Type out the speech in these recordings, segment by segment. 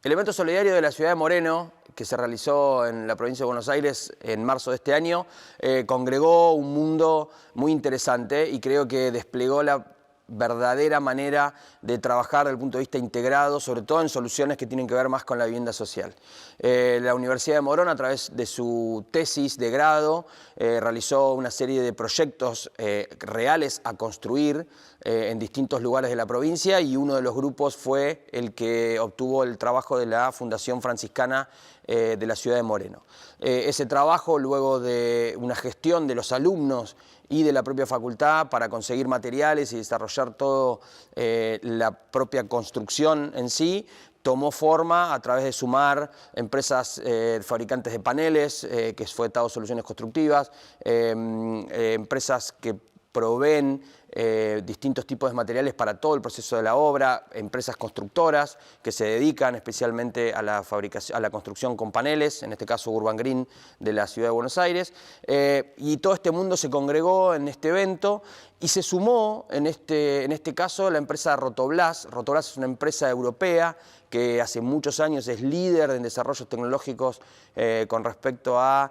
El evento solidario de la ciudad de Moreno, que se realizó en la provincia de Buenos Aires en marzo de este año, congregó un mundo muy interesante y creo que desplegó la verdadera manera de trabajar desde el punto de vista integrado, sobre todo en soluciones que tienen que ver más con la vivienda social. La Universidad de Morón, a través de su tesis de grado, realizó una serie de proyectos reales a construir en distintos lugares de la provincia, y uno de los grupos fue el que obtuvo el trabajo de la Fundación Franciscana de la ciudad de Moreno. Ese trabajo, luego de una gestión de los alumnos y de la propia facultad para conseguir materiales y desarrollar toda la propia construcción en sí, tomó forma a través de sumar empresas fabricantes de paneles, que fue Tao Soluciones Constructivas, empresas que proveen distintos tipos de materiales para todo el proceso de la obra, empresas constructoras que se dedican especialmente a la fabricación, a la construcción con paneles, en este caso Urban Green de la ciudad de Buenos Aires, y todo este mundo se congregó en este evento y se sumó en este caso la empresa Rotoblas. Rotoblas es una empresa europea que hace muchos años es líder en desarrollos tecnológicos con respecto a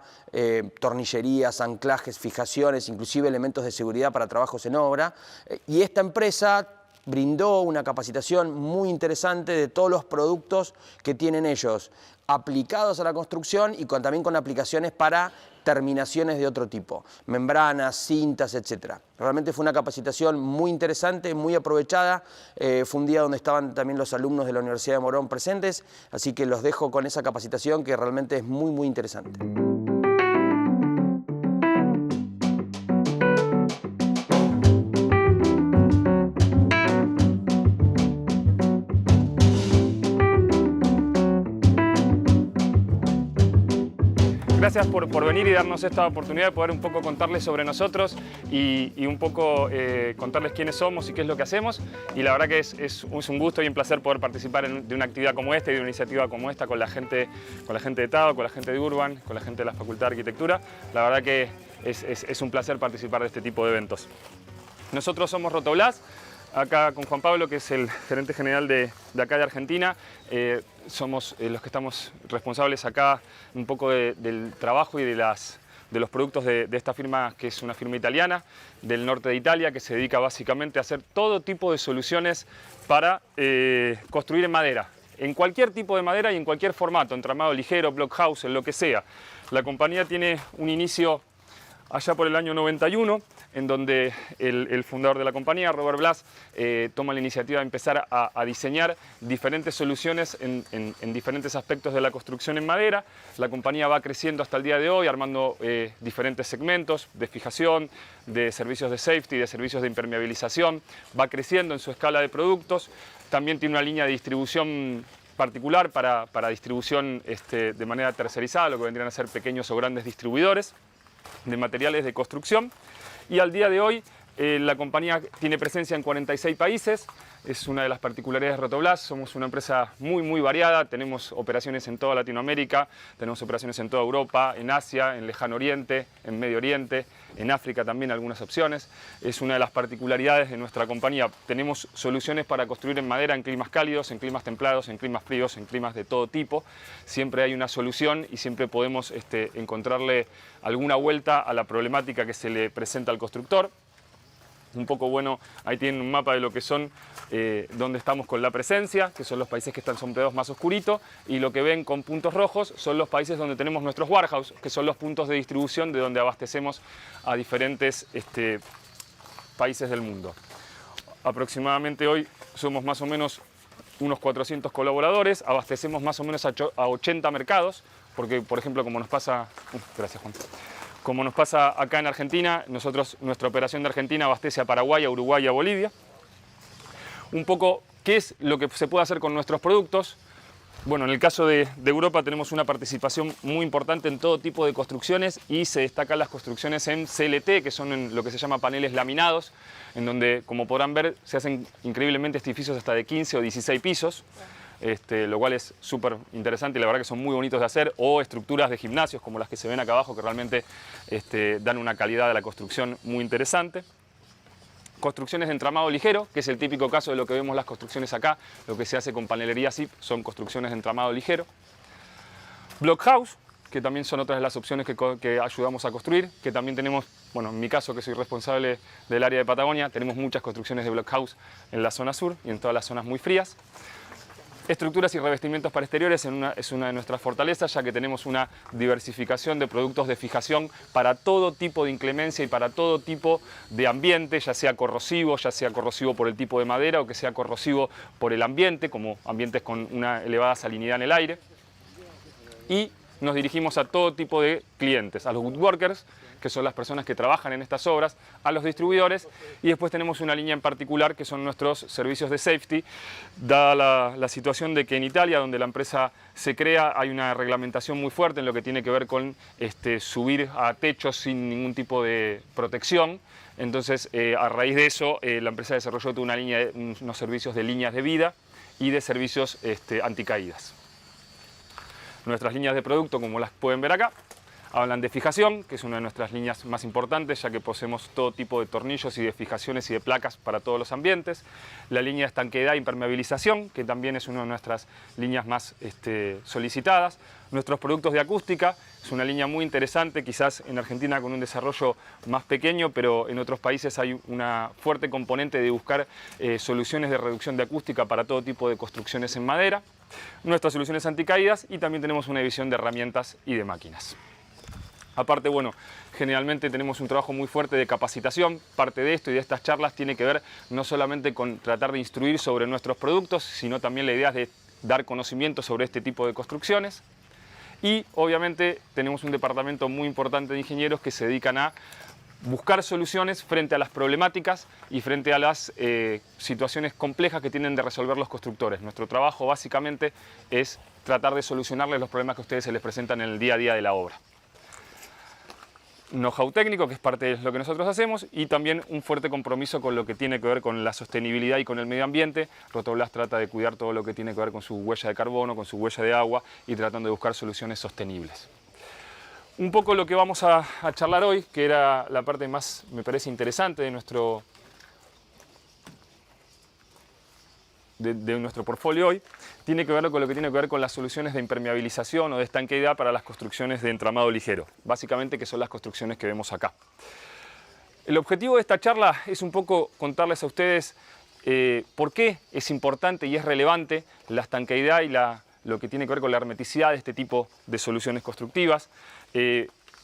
tornillerías, anclajes, fijaciones, inclusive elementos de seguridad para trabajos en obra. Y esta empresa brindó una capacitación muy interesante de todos los productos que tienen ellos aplicados a la construcción y también con aplicaciones para terminaciones de otro tipo, membranas, cintas, etc. Realmente fue una capacitación muy interesante, muy aprovechada. Fue un día donde estaban también los alumnos de la Universidad de Morón presentes, así que los dejo con esa capacitación que realmente es muy, muy interesante. Gracias por venir y darnos esta oportunidad de poder un poco contarles sobre nosotros y un poco contarles quiénes somos y qué es lo que hacemos. Y la verdad que es un gusto y un placer poder participar de una actividad como esta y de una iniciativa como esta con la gente de Tao, con la gente de Urban, con la gente de la Facultad de Arquitectura. La verdad que es un placer participar de este tipo de eventos. Nosotros somos Rotoblas. Acá con Juan Pablo, que es el gerente general de acá de Argentina, somos los que estamos responsables acá un poco del trabajo y de los productos de esta firma, que es una firma italiana del norte de Italia, que se dedica básicamente a hacer todo tipo de soluciones para construir en madera, en cualquier tipo de madera y en cualquier formato, entramado ligero, block house, en lo que sea. La compañía tiene un inicio allá por el año 91, en donde el fundador de la compañía, Robert Blas, toma la iniciativa de empezar a diseñar diferentes soluciones en diferentes aspectos de la construcción en madera. La compañía va creciendo hasta el día de hoy, armando diferentes segmentos de fijación, de servicios de safety, de servicios de impermeabilización. Va creciendo en su escala de productos. También tiene una línea de distribución particular para distribución de manera tercerizada, lo que vendrían a ser pequeños o grandes distribuidores de materiales de construcción. Y al día de hoy la compañía tiene presencia en 46 países. Es una de las particularidades de Rotoblas. Somos una empresa muy variada. Tenemos operaciones en toda Latinoamérica, tenemos operaciones en toda Europa, en Asia, en Lejano Oriente, en Medio Oriente, en África también algunas opciones. Es una de las particularidades de nuestra compañía. Tenemos soluciones para construir en madera en climas cálidos, en climas templados, en climas fríos, en climas de todo tipo. Siempre hay una solución y siempre podemos encontrarle alguna vuelta a la problemática que se le presenta al constructor. Un poco bueno, ahí tienen un mapa de lo que son, donde estamos con la presencia, que son los países que están sombreados más oscuritos, y lo que ven con puntos rojos son los países donde tenemos nuestros warehouse, que son los puntos de distribución de donde abastecemos a diferentes países del mundo. Aproximadamente hoy somos más o menos unos 400 colaboradores, abastecemos más o menos a 80 mercados, porque por ejemplo como nos pasa... gracias Juan. Como nos pasa acá en Argentina, nuestra operación de Argentina abastece a Paraguay, a Uruguay y a Bolivia. Un poco, ¿qué es lo que se puede hacer con nuestros productos? Bueno, en el caso de Europa tenemos una participación muy importante en todo tipo de construcciones y se destacan las construcciones en CLT, que son en lo que se llama paneles laminados, en donde, como podrán ver, se hacen increíblemente edificios hasta de 15 o 16 pisos. Lo cual es súper interesante y la verdad que son muy bonitos de hacer, o estructuras de gimnasios como las que se ven acá abajo, que realmente dan una calidad de la construcción muy interesante. construcciones de entramado ligero, que es el típico caso de lo que vemos las construcciones acá, lo que se hace con panelería SIP, son construcciones de entramado ligero. Block house, que también son otras de las opciones que ayudamos a construir, que también tenemos, bueno, en mi caso, que soy responsable del área de Patagonia, tenemos muchas construcciones de block house en la zona sur y en todas las zonas muy frías. Estructuras y revestimientos para exteriores es una de nuestras fortalezas, ya que tenemos una diversificación de productos de fijación para todo tipo de inclemencia y para todo tipo de ambiente, ya sea corrosivo por el tipo de madera o que sea corrosivo por el ambiente, como ambientes con una elevada salinidad en el aire. Y nos dirigimos a todo tipo de clientes, a los woodworkers, que son las personas que trabajan en estas obras, a los distribuidores, y después tenemos una línea en particular que son nuestros servicios de safety. Dada la situación de que en Italia, donde la empresa se crea, hay una reglamentación muy fuerte en lo que tiene que ver con subir a techos sin ningún tipo de protección. Entonces, a raíz de eso, la empresa desarrolló toda una línea unos servicios de líneas de vida y de servicios anticaídas. Nuestras líneas de producto, como las pueden ver acá, hablan de fijación, que es una de nuestras líneas más importantes, ya que poseemos todo tipo de tornillos y de fijaciones y de placas para todos los ambientes. La línea de estanqueidad e impermeabilización, que también es una de nuestras líneas más solicitadas. Nuestros productos de acústica, es una línea muy interesante, quizás en Argentina con un desarrollo más pequeño, pero en otros países hay una fuerte componente de buscar soluciones de reducción de acústica para todo tipo de construcciones en madera. Nuestras soluciones anticaídas y también tenemos una división de herramientas y de máquinas. Aparte, bueno, generalmente tenemos un trabajo muy fuerte de capacitación. Parte de esto y de estas charlas tiene que ver no solamente con tratar de instruir sobre nuestros productos, sino también la idea de dar conocimiento sobre este tipo de construcciones. Y obviamente tenemos un departamento muy importante de ingenieros que se dedican a buscar soluciones frente a las problemáticas y frente a las situaciones complejas que tienen de resolver los constructores. Nuestro trabajo básicamente es tratar de solucionarles los problemas que a ustedes se les presentan en el día a día de la obra. Know-how técnico, que es parte de lo que nosotros hacemos, y también un fuerte compromiso con lo que tiene que ver con la sostenibilidad y con el medio ambiente. Rotoblas trata de cuidar todo lo que tiene que ver con su huella de carbono, con su huella de agua y tratando de buscar soluciones sostenibles. Un poco lo que vamos a charlar hoy, que era la parte más, me parece, interesante de nuestro portfolio hoy, tiene que ver con lo que tiene que ver con las soluciones de impermeabilización o de estanqueidad para las construcciones de entramado ligero, básicamente que son las construcciones que vemos acá. El objetivo de esta charla es un poco contarles a ustedes por qué es importante y es relevante la estanqueidad y lo que tiene que ver con la hermeticidad de este tipo de soluciones constructivas,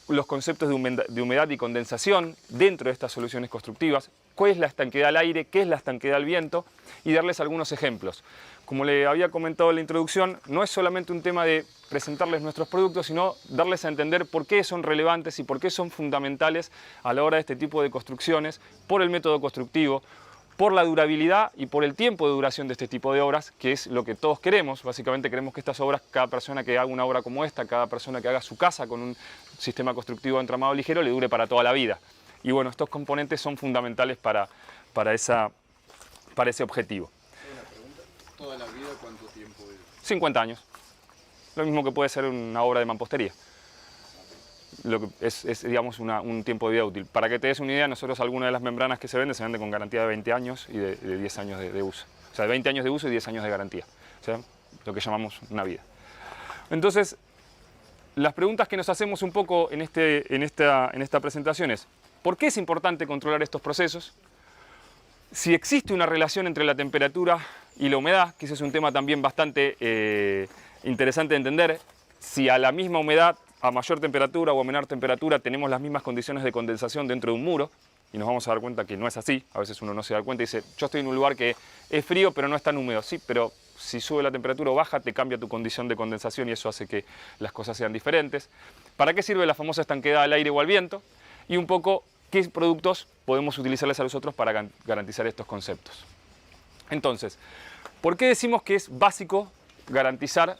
los conceptos de humedad y condensación dentro de estas soluciones constructivas, cuál es la estanqueidad al aire, qué es la estanqueidad al viento, y darles algunos ejemplos. Como le había comentado en la introducción, no es solamente un tema de presentarles nuestros productos, sino darles a entender por qué son relevantes y por qué son fundamentales a la hora de este tipo de construcciones, por el método constructivo, por la durabilidad y por el tiempo de duración de este tipo de obras, que es lo que todos queremos. Básicamente queremos que estas obras, cada persona que haga una obra como esta, cada persona que haga su casa con un sistema constructivo de entramado ligero, le dure para toda la vida. Y bueno, estos componentes son fundamentales para ese objetivo. Una pregunta, ¿toda la vida cuánto tiempo es? 50 años. Lo mismo que puede ser una obra de mampostería. Lo que es digamos, un tiempo de vida útil. Para que te des una idea, nosotros algunas de las membranas que se venden con garantía de 20 años y de 10 años de uso. O sea, de 20 años de uso y 10 años de garantía. O sea, lo que llamamos una vida. Entonces, las preguntas que nos hacemos un poco en esta presentación es: ¿por qué es importante controlar estos procesos? Si existe una relación entre la temperatura y la humedad, que ese es un tema también bastante interesante de entender. Si a la misma humedad, a mayor temperatura o a menor temperatura, tenemos las mismas condiciones de condensación dentro de un muro, y nos vamos a dar cuenta que no es así. A veces uno no se da cuenta y dice: yo estoy en un lugar que es frío pero no es tan húmedo. Sí, pero si sube la temperatura o baja, te cambia tu condición de condensación y eso hace que las cosas sean diferentes. ¿Para qué sirve la famosa estanqueidad al aire o al viento? Y un poco qué productos podemos utilizarles a nosotros para garantizar estos conceptos. Entonces, ¿por qué decimos que es básico garantizar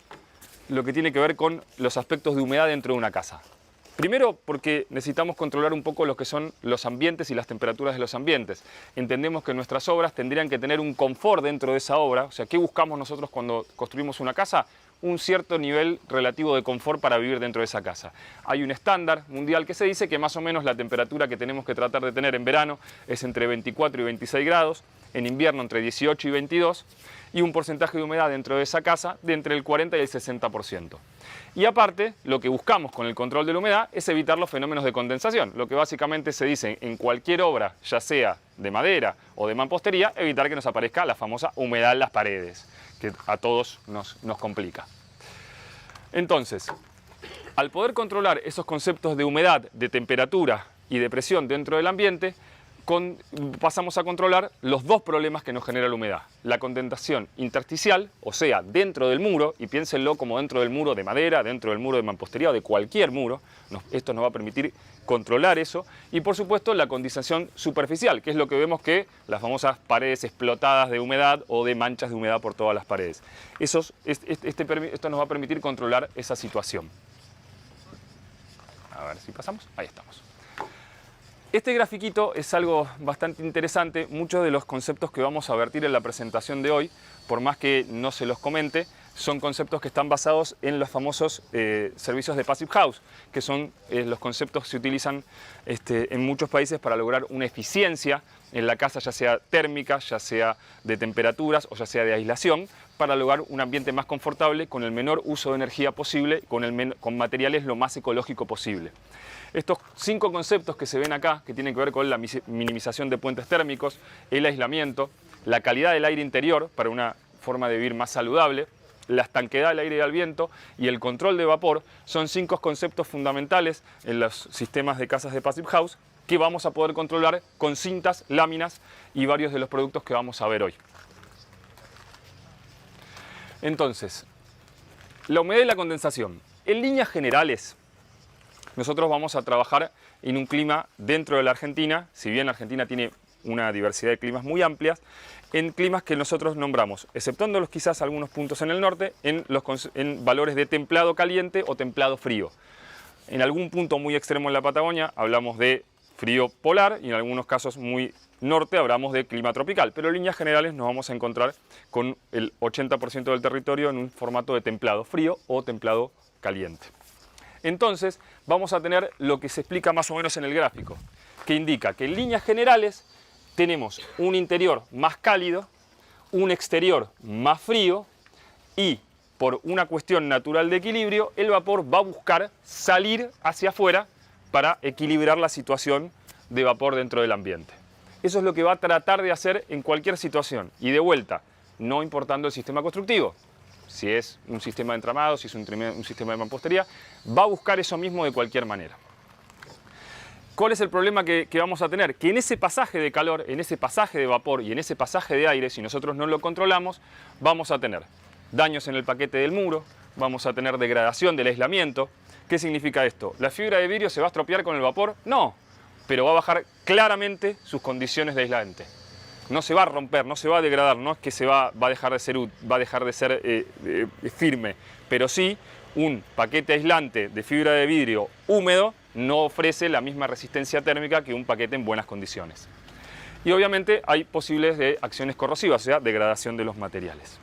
lo que tiene que ver con los aspectos de humedad dentro de una casa? Primero, porque necesitamos controlar un poco lo que son los ambientes y las temperaturas de los ambientes. Entendemos que nuestras obras tendrían que tener un confort dentro de esa obra. O sea, ¿qué buscamos nosotros cuando construimos una casa? un cierto nivel relativo de confort para vivir dentro de esa casa. Hay un estándar mundial que se dice que más o menos la temperatura que tenemos que tratar de tener en verano es entre 24 y 26 grados, en invierno entre 18 y 22, y un porcentaje de humedad dentro de esa casa de entre el 40 y el 60%. Y aparte, lo que buscamos con el control de la humedad es evitar los fenómenos de condensación, lo que básicamente se dice en cualquier obra, ya sea de madera o de mampostería, evitar que nos aparezca la famosa humedad en las paredes, que a todos nos complica. Entonces, al poder controlar esos conceptos de humedad, de temperatura y de presión dentro del ambiente, pasamos a controlar los dos problemas que nos genera la humedad. La condensación intersticial, o sea, dentro del muro, y piénsenlo como dentro del muro de madera, dentro del muro de mampostería o de cualquier muro. Esto nos va a permitir controlar eso. Y por supuesto la condensación superficial, que es lo que vemos que las famosas paredes explotadas de humedad o de manchas de humedad por todas las paredes. Esto nos va a permitir controlar esa situación. A ver si pasamos. Ahí estamos. Este grafiquito es algo bastante interesante. Muchos de los conceptos que vamos a vertir en la presentación de hoy, por más que no se los comente, son conceptos que están basados en los famosos servicios de Passive House, que son los conceptos que se utilizan en muchos países para lograr una eficiencia en la casa, ya sea térmica, ya sea de temperaturas o ya sea de aislación, para lograr un ambiente más confortable con el menor uso de energía posible, con materiales lo más ecológico posible. Estos 5 conceptos que se ven acá, que tienen que ver con la minimización de puentes térmicos, el aislamiento, la calidad del aire interior para una forma de vivir más saludable, la estanqueidad del aire y del viento y el control de vapor, son 5 conceptos fundamentales en los sistemas de casas de Passive House que vamos a poder controlar con cintas, láminas y varios de los productos que vamos a ver hoy. Entonces, la humedad y la condensación. En líneas generales, nosotros vamos a trabajar en un clima dentro de la Argentina, si bien la Argentina tiene una diversidad de climas muy amplias, en climas que nosotros nombramos, exceptuándolos quizás algunos puntos en el norte, en valores de templado caliente o templado frío. En algún punto muy extremo en la Patagonia hablamos de frío polar y en algunos casos muy norte hablamos de clima tropical, pero en líneas generales nos vamos a encontrar con el 80% del territorio en un formato de templado frío o templado caliente. Entonces vamos a tener lo que se explica más o menos en el gráfico, que indica que en líneas generales tenemos un interior más cálido, un exterior más frío y por una cuestión natural de equilibrio el vapor va a buscar salir hacia afuera para equilibrar la situación de vapor dentro del ambiente. Eso es lo que va a tratar de hacer en cualquier situación y de vuelta, no importando el sistema constructivo. Si es un sistema de entramado, si es un sistema de mampostería, va a buscar eso mismo de cualquier manera. ¿Cuál es el problema que vamos a tener? Que en ese pasaje de calor, en ese pasaje de vapor y en ese pasaje de aire, si nosotros no lo controlamos, vamos a tener daños en el paquete del muro, vamos a tener degradación del aislamiento. ¿Qué significa esto? ¿La fibra de vidrio se va a estropear con el vapor? No, pero va a bajar claramente sus condiciones de aislante. No se va a romper, no se va a degradar, no es que va a dejar de ser firme, pero sí un paquete aislante de fibra de vidrio húmedo no ofrece la misma resistencia térmica que un paquete en buenas condiciones. Y obviamente hay posibles de acciones corrosivas, o sea, degradación de los materiales.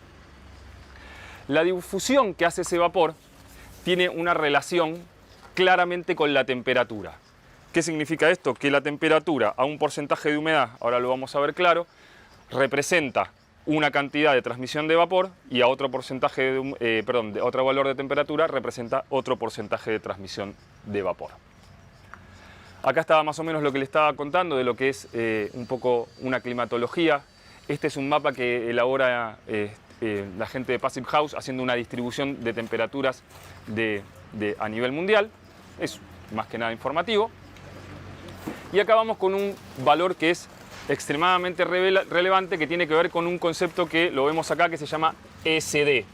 La difusión que hace ese vapor tiene una relación claramente con la temperatura. ¿Qué significa esto? Que la temperatura a un porcentaje de humedad, ahora lo vamos a ver claro, representa una cantidad de transmisión de vapor y a otro porcentaje de otro valor de temperatura representa otro porcentaje de transmisión de vapor. Acá estaba más o menos lo que le estaba contando de lo que es un poco una climatología. Este es un mapa que elabora la gente de Passive House haciendo una distribución de temperaturas a nivel mundial. Es más que nada informativo. Y acá vamos con un valor que es extremadamente relevante, que tiene que ver con un concepto que lo vemos acá que se llama SD,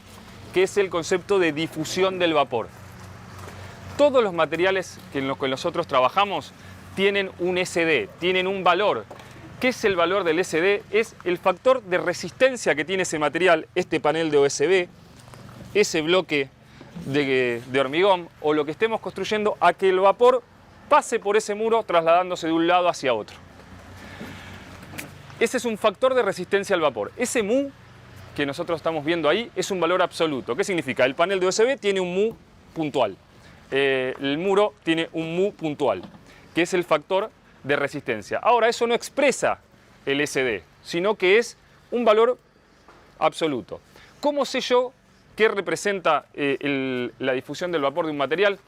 que es el concepto de difusión del vapor. Todos los materiales en los que nosotros trabajamos tienen un SD, tienen un valor. ¿Qué es el valor del SD? Es el factor de resistencia que tiene ese material, este panel de OSB, ese bloque de hormigón o lo que estemos construyendo, a que el vapor pase por ese muro trasladándose de un lado hacia otro. Ese es un factor de resistencia al vapor. Ese mu que nosotros estamos viendo ahí es un valor absoluto. ¿Qué significa? El panel de USB tiene un mu puntual. El muro tiene un mu puntual, que es el factor de resistencia. Ahora, eso no expresa el SD, sino que es un valor absoluto. ¿Cómo sé yo qué representa la difusión del vapor de un material?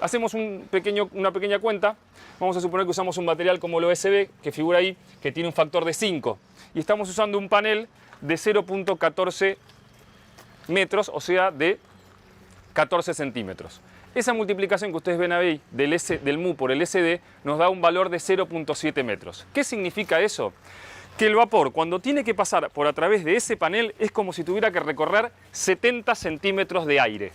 Hacemos una pequeña cuenta. Vamos a suponer que usamos un material como el OSB, que figura ahí, que tiene un factor de 5. Y estamos usando un panel de 0.14 metros, o sea, de 14 centímetros. Esa multiplicación que ustedes ven ahí del mu por el SD nos da un valor de 0.7 metros. ¿Qué significa eso? Que el vapor, cuando tiene que pasar por a través de ese panel, es como si tuviera que recorrer 70 centímetros de aire.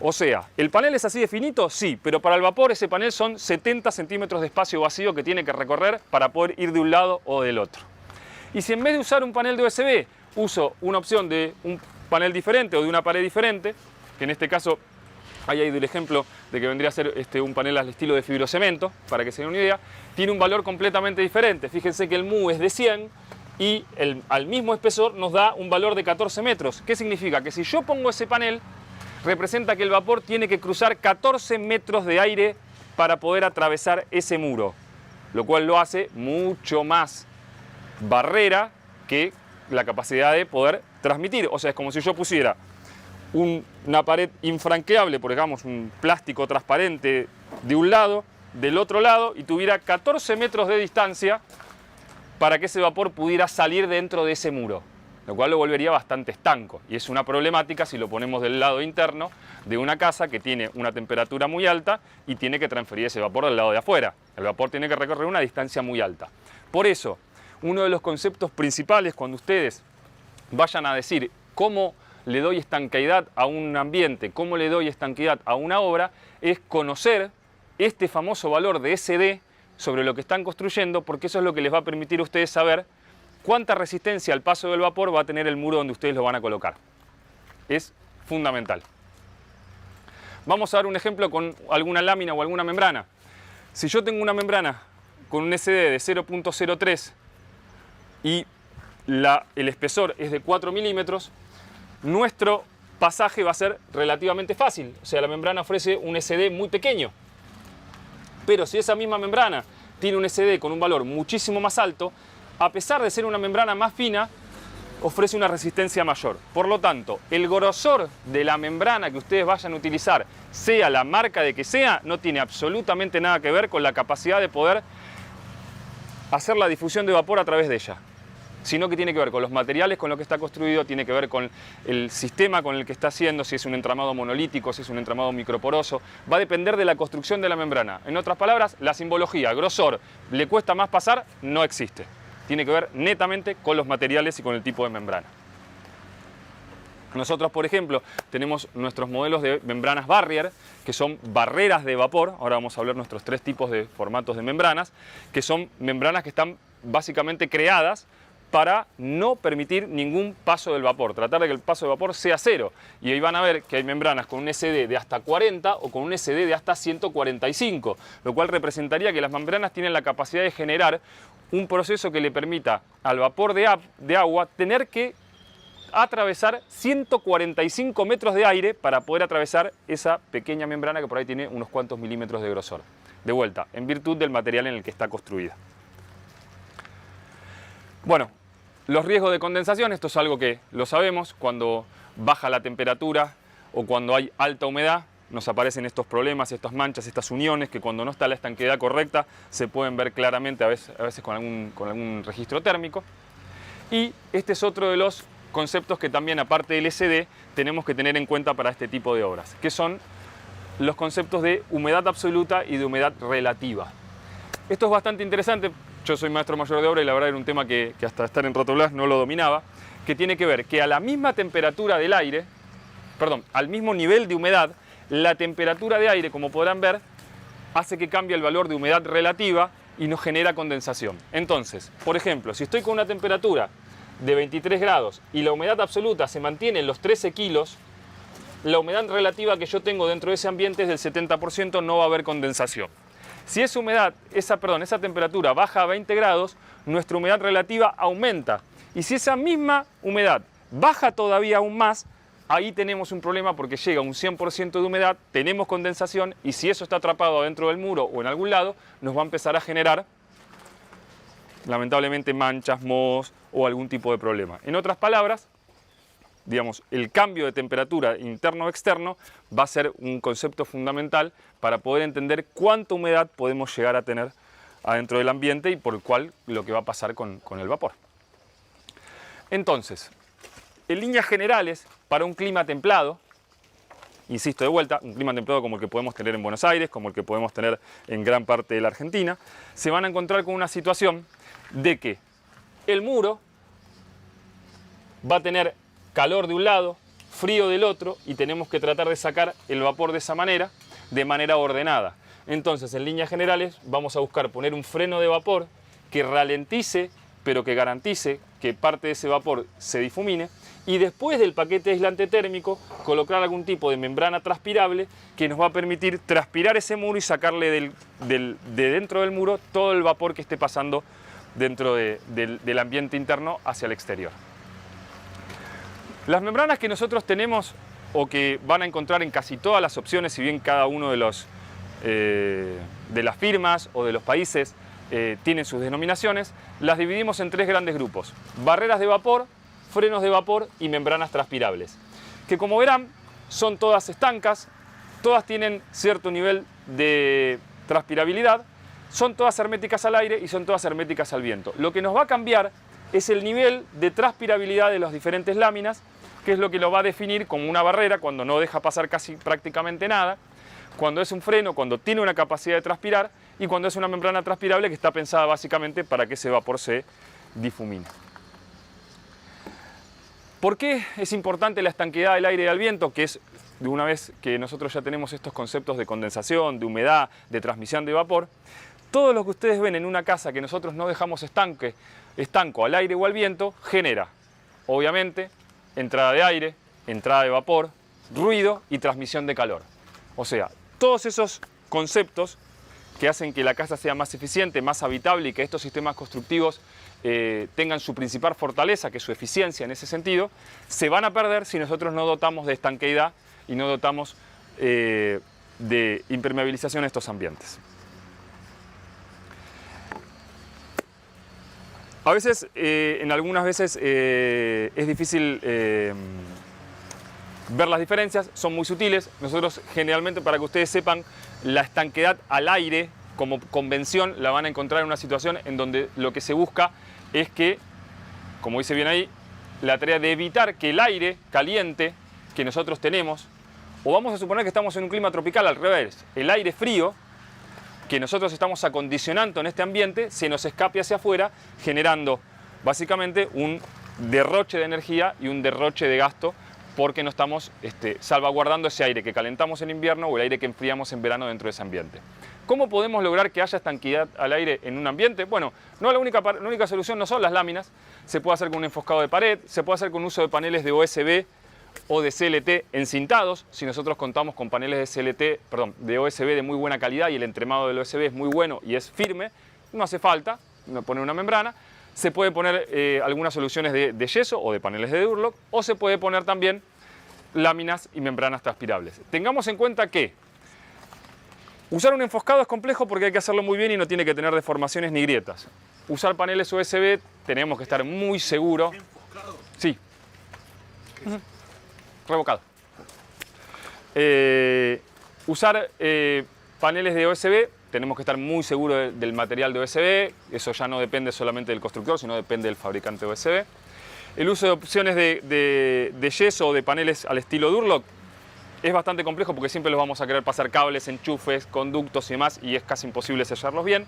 O sea, ¿el panel es así de finito? Sí, pero para el vapor ese panel son 70 centímetros de espacio vacío que tiene que recorrer para poder ir de un lado o del otro. Y si en vez de usar un panel de USB, uso una opción de un panel diferente o de una pared diferente, que en este caso hay ahí el ejemplo de que vendría a ser un panel al estilo de fibrocemento, para que se den una idea, tiene un valor completamente diferente. Fíjense que el mu es de 100 y al mismo espesor nos da un valor de 14 metros. ¿Qué significa? Que si yo pongo ese panel, representa que el vapor tiene que cruzar 14 metros de aire para poder atravesar ese muro, lo cual lo hace mucho más barrera que la capacidad de poder transmitir. O sea, es como si yo pusiera una pared infranqueable, por digamos un plástico transparente de un lado, del otro lado, y tuviera 14 metros de distancia para que ese vapor pudiera salir dentro de ese muro, lo cual lo volvería bastante estanco. Y es una problemática si lo ponemos del lado interno de una casa que tiene una temperatura muy alta y tiene que transferir ese vapor del lado de afuera. El vapor tiene que recorrer una distancia muy alta. Por eso, uno de los conceptos principales cuando ustedes vayan a decir cómo le doy estanqueidad a un ambiente, cómo le doy estanqueidad a una obra, es conocer este famoso valor de SD sobre lo que están construyendo, porque eso es lo que les va a permitir a ustedes saber cuánta resistencia al paso del vapor va a tener el muro donde ustedes lo van a colocar. Es fundamental. Vamos a dar un ejemplo con alguna lámina o alguna membrana. Si yo tengo una membrana con un SD de 0.03 y el espesor es de 4 milímetros, nuestro pasaje va a ser relativamente fácil. O sea, la membrana ofrece un SD muy pequeño. Pero si esa misma membrana tiene un SD con un valor muchísimo más alto, a pesar de ser una membrana más fina, ofrece una resistencia mayor. Por lo tanto, el grosor de la membrana que ustedes vayan a utilizar, sea la marca de que sea, no tiene absolutamente nada que ver con la capacidad de poder hacer la difusión de vapor a través de ella, sino que tiene que ver con los materiales con los que está construido, tiene que ver con el sistema con el que está haciendo, si es un entramado monolítico, si es un entramado microporoso. Va a depender de la construcción de la membrana. En otras palabras, la simbología, grosor, ¿le cuesta más pasar? No existe. Tiene que ver netamente con los materiales y con el tipo de membrana. Nosotros, por ejemplo, tenemos nuestros modelos de membranas barrier, que son barreras de vapor. Ahora vamos a ver nuestros 3 tipos de formatos de membranas, que son membranas que están básicamente creadas para no permitir ningún paso del vapor, tratar de que el paso de vapor sea 0. Y ahí van a ver que hay membranas con un SD de hasta 40 o con un SD de hasta 145, lo cual representaría que las membranas tienen la capacidad de generar un proceso que le permita al vapor de agua tener que atravesar 145 metros de aire para poder atravesar esa pequeña membrana que por ahí tiene unos cuantos milímetros de grosor. De vuelta, en virtud del material en el que está construida. Bueno, los riesgos de condensación, esto es algo que lo sabemos, cuando baja la temperatura o cuando hay alta humedad, nos aparecen estos problemas, estas manchas, estas uniones que cuando no está la estanqueidad correcta se pueden ver claramente a veces con algún registro térmico. Y este es otro de los conceptos que también, aparte del SD, tenemos que tener en cuenta para este tipo de obras, que son los conceptos de humedad absoluta y de humedad relativa. Esto es bastante interesante. Yo soy maestro mayor de obra y la verdad era un tema que hasta estar en Rotoblas no lo dominaba, que tiene que ver que a la misma temperatura del aire, al mismo nivel de humedad, la temperatura de aire, como podrán ver, hace que cambie el valor de humedad relativa y nos genera condensación. Entonces, por ejemplo, si estoy con una temperatura de 23 grados y la humedad absoluta se mantiene en los 13 kilos, la humedad relativa que yo tengo dentro de ese ambiente es del 70%, no va a haber condensación. Si esa temperatura baja a 20 grados, nuestra humedad relativa aumenta Y si esa misma humedad baja todavía aún más, ahí tenemos un problema porque llega un 100% de humedad, tenemos condensación y si eso está atrapado dentro del muro o en algún lado, nos va a empezar a generar, lamentablemente, manchas, mohos o algún tipo de problema. En otras palabras, digamos, el cambio de temperatura interno o externo va a ser un concepto fundamental para poder entender cuánta humedad podemos llegar a tener adentro del ambiente y por el cual lo que va a pasar con el vapor. Entonces, en líneas generales, para un clima templado, insisto de vuelta, un clima templado como el que podemos tener en Buenos Aires, como el que podemos tener en gran parte de la Argentina, se van a encontrar con una situación de que el muro va a tener calor de un lado, frío del otro, y tenemos que tratar de sacar el vapor de manera ordenada. Entonces, en líneas generales, vamos a buscar poner un freno de vapor que ralentice, pero que garantice que parte de ese vapor se difumine, y después del paquete aislante térmico, colocar algún tipo de membrana transpirable que nos va a permitir transpirar ese muro y sacarle de dentro del muro todo el vapor que esté pasando dentro del ambiente interno hacia el exterior. Las membranas que nosotros tenemos o que van a encontrar en casi todas las opciones, si bien cada uno de las firmas o de los países tienen sus denominaciones, las dividimos en tres grandes grupos: barreras de vapor, frenos de vapor y membranas transpirables, que como verán son todas estancas, todas tienen cierto nivel de transpirabilidad, son todas herméticas al aire y son todas herméticas al viento. Lo que nos va a cambiar es el nivel de transpirabilidad de las diferentes láminas, que es lo que lo va a definir como una barrera cuando no deja pasar casi prácticamente nada, cuando es un freno, cuando tiene una capacidad de transpirar, y cuando es una membrana transpirable que está pensada básicamente para que ese vapor se difumine. ¿Por qué es importante la estanqueidad del aire y del viento? Que es, de una vez que nosotros ya tenemos estos conceptos de condensación, de humedad, de transmisión de vapor, todo lo que ustedes ven en una casa que nosotros no dejamos estanco al aire o al viento, genera, obviamente, entrada de aire, entrada de vapor, ruido y transmisión de calor. O sea, todos esos conceptos que hacen que la casa sea más eficiente, más habitable y que estos sistemas constructivos tengan su principal fortaleza, que es su eficiencia en ese sentido, se van a perder si nosotros no dotamos de estanqueidad y no dotamos de impermeabilización a estos ambientes. A veces, en algunas veces es difícil ver las diferencias, son muy sutiles. Nosotros generalmente, para que ustedes sepan, la estanqueidad al aire como convención la van a encontrar en una situación en donde lo que se busca es que, como dice bien ahí, la tarea de evitar que el aire caliente que nosotros tenemos, o vamos a suponer que estamos en un clima tropical al revés, el aire frío que nosotros estamos acondicionando en este ambiente se nos escape hacia afuera, generando básicamente un derroche de energía y un derroche de gasto, porque no estamos salvaguardando ese aire que calentamos en invierno o el aire que enfriamos en verano dentro de ese ambiente. ¿Cómo podemos lograr que haya estanqueidad al aire en un ambiente? Bueno, la única solución no son las láminas, se puede hacer con un enfoscado de pared, se puede hacer con uso de paneles de OSB o de CLT encintados. Si nosotros contamos con paneles de OSB de muy buena calidad y el entremado del OSB es muy bueno y es firme, no hace falta poner una membrana. Se puede poner algunas soluciones de yeso o de paneles de Durlock, o se puede poner también láminas y membranas transpirables. Tengamos en cuenta que usar un enfoscado es complejo porque hay que hacerlo muy bien y no tiene que tener deformaciones ni grietas. Usar paneles USB tenemos que estar muy seguros. ¿Enfoscado? Sí. Revocado. Usar paneles de OSB, tenemos que estar muy seguros del material de OSB. Eso ya no depende solamente del constructor, sino depende del fabricante de OSB. El uso de opciones de yeso o de paneles al estilo Durlock es bastante complejo porque siempre los vamos a querer pasar cables, enchufes, conductos y demás, y es casi imposible sellarlos bien.